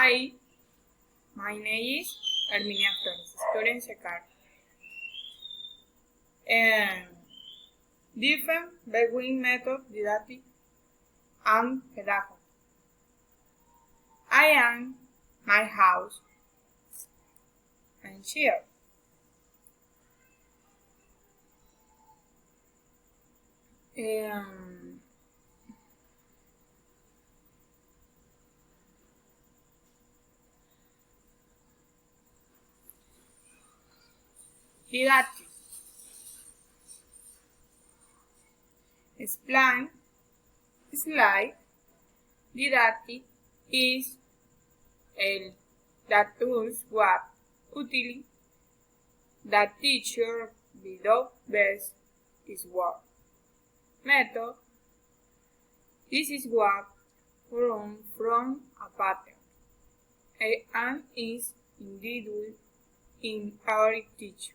Hi, my name is Herminia Flores, student second. And different between method didactic and pedagogy. I am my house and chair. Um, Didactic. Explain, slide, didactic is el that tools what utility that teacher without best is what method. This is what from a pattern and is individual in our teaching.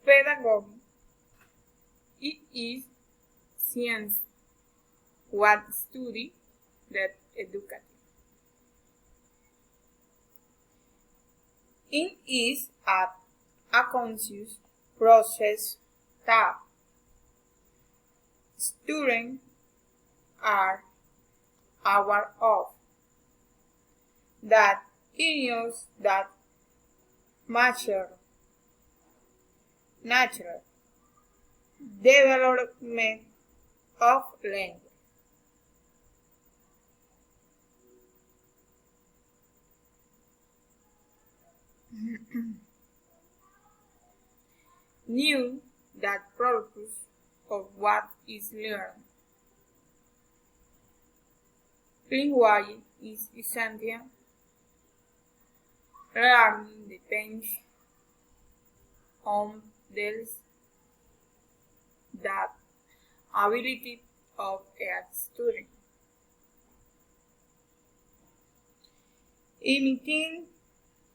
Pedagogy. It is science, what study that educative. It is a conscious process that students are aware of, that areas that mature natural development of language. Knew that purpose of what is learned. Language is essential. Learning depends on that ability of a student. Imitating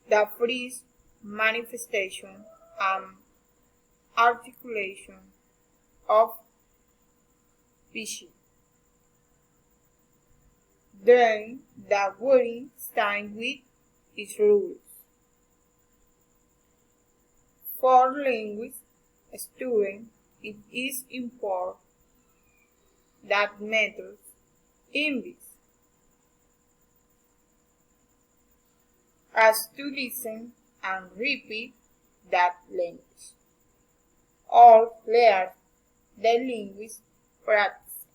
the free manifestation and articulation of speech. Then the wording stand with its rules. For language students, it is important that methods English as to listen and repeat that language. All learn the language practice.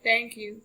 Thank you.